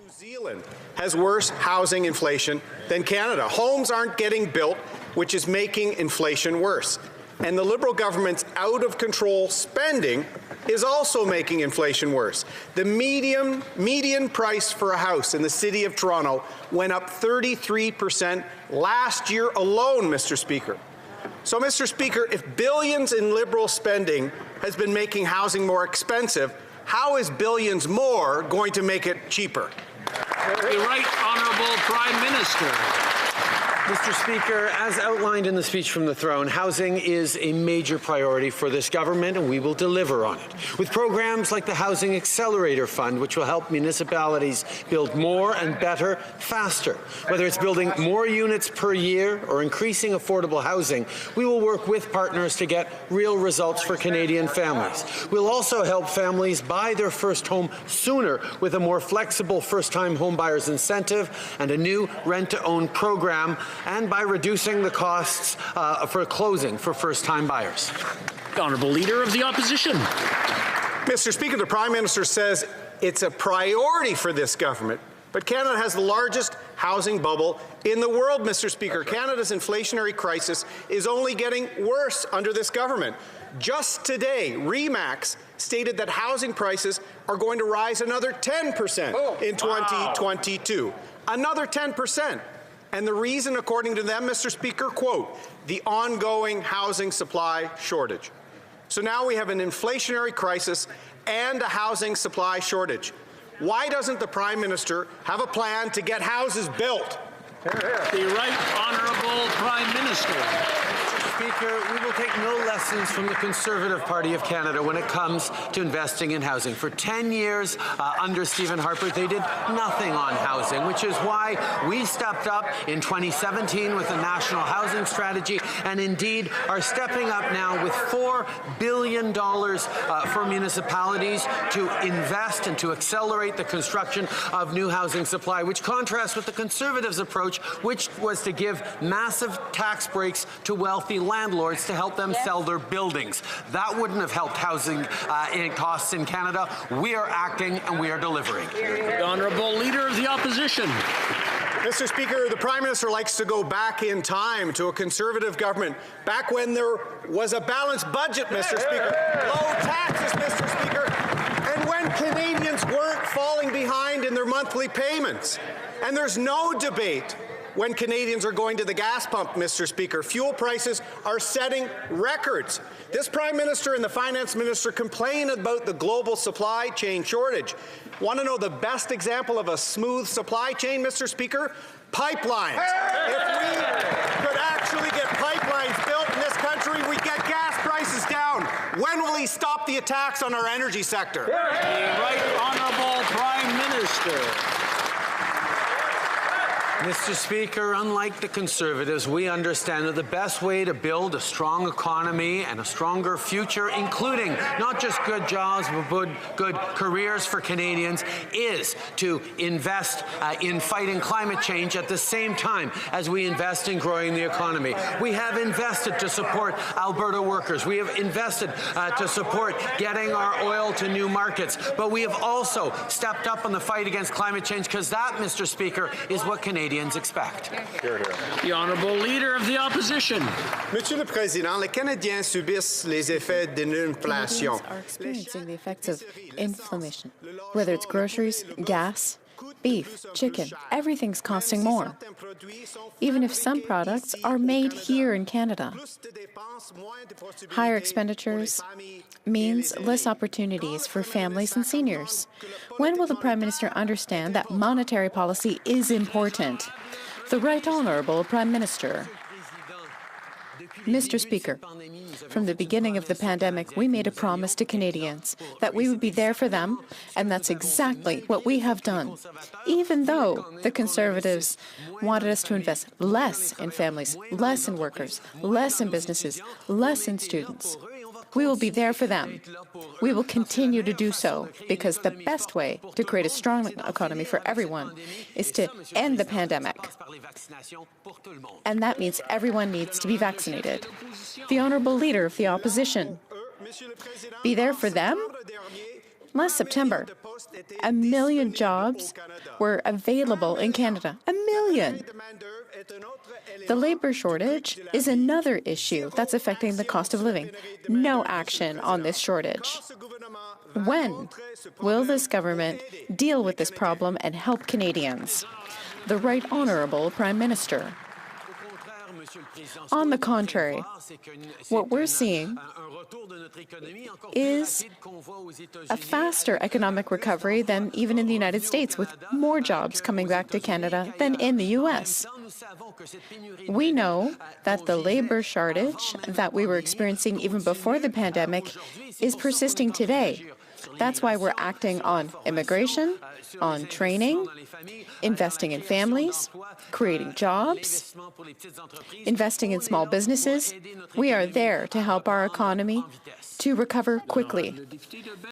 New Zealand has worse housing inflation than Canada. Homes aren't getting built, which is making inflation worse. And the Liberal government's out-of-control spending is also making inflation worse. The median price for a house in the City of Toronto went up 33% last year alone, Mr. Speaker. So, Mr. Speaker, if billions in Liberal spending has been making housing more expensive, how is billions more going to make it cheaper? The Right Honourable Prime Minister. Mr. Speaker, as outlined in the speech from the throne, housing is a major priority for this government, and we will deliver on it. With programs like the Housing Accelerator Fund, which will help municipalities build more and better, faster. Whether it's building more units per year or increasing affordable housing, we will work with partners to get real results for Canadian families. We'll also help families buy their first home sooner with a more flexible first-time homebuyers incentive and a new rent-to-own program, and by reducing the costs for closing for first-time buyers. The Honourable Leader of the Opposition. Mr. Speaker, the Prime Minister says it's a priority for this government, but Canada has the largest housing bubble in the world, Mr. Speaker. Canada's inflationary crisis is only getting worse under this government. Just today, RE/MAX stated that housing prices are going to rise another 10% in 2022. Another 10%. And the reason, according to them, Mr. Speaker, quote, the ongoing housing supply shortage. So now we have an inflationary crisis and a housing supply shortage. Why doesn't the Prime Minister have a plan to get houses built? The Right Honourable Prime Minister. Speaker, we will take no lessons from the Conservative Party of Canada when it comes to investing in housing. For 10 years under Stephen Harper, they did nothing on housing, which is why we stepped up in 2017 with a national housing strategy and indeed are stepping up now with $4 billion for municipalities to invest and to accelerate the construction of new housing supply, which contrasts with the Conservatives' approach, which was to give massive tax breaks to wealthy landlords to help them sell their buildings. That wouldn't have helped housing costs in Canada. We are acting and we are delivering. The Honourable Leader of the Opposition. Mr. Speaker, the Prime Minister likes to go back in time to a Conservative government, back when there was a balanced budget, Mr. Speaker, low taxes, Mr. Speaker, and when Canadians weren't falling behind in their monthly payments. And there's no debate when Canadians are going to the gas pump, Mr. Speaker. Fuel prices are setting records. This Prime Minister and the Finance Minister complain about the global supply chain shortage. Want to know the best example of a smooth supply chain, Mr. Speaker? Pipelines. If we could actually get pipelines built in this country, we'd get gas prices down. When will he stop the attacks on our energy sector? The Right Honourable Prime Minister. Mr. Speaker, unlike the Conservatives, we understand that the best way to build a strong economy and a stronger future, including not just good jobs, but good careers for Canadians, is to invest in fighting climate change at the same time as we invest in growing the economy. We have invested to support Alberta workers. We have invested to support getting our oil to new markets. But we have also stepped up on the fight against climate change because that, Mr. Speaker, is what Canadians expect. The Honourable Leader of the Opposition. Monsieur le Président, les Canadiens subissent les effets d'une inflation. Canadians are experiencing the effects of inflation. Whether it's groceries, gas, beef, chicken, everything's costing more. Even if some products are made here in Canada. Higher expenditures means less opportunities for families and seniors. When will the Prime Minister understand that monetary policy is important? The Right Honourable Prime Minister. Mr. Speaker, from the beginning of the pandemic, we made a promise to Canadians that we would be there for them, and that's exactly what we have done. Even though the Conservatives wanted us to invest less in families, less in workers, less in businesses, less in students. We will be there for them. We will continue to do so because the best way to create a strong economy for everyone is to end the pandemic. And that means everyone needs to be vaccinated. The Honourable Leader of the Opposition. Be there for them? Last September, 1 million jobs were available in Canada. 1 million. The labor shortage is another issue that's affecting the cost of living. No action on this shortage. When will this government deal with this problem and help Canadians? The Right Honourable Prime Minister. On the contrary, what we're seeing is a faster economic recovery than even in the United States, with more jobs coming back to Canada than in the U.S. We know that the labor shortage that we were experiencing even before the pandemic is persisting today. That's why we're acting on immigration, on training, investing in families, creating jobs, investing in small businesses. We are there to help our economy to recover quickly.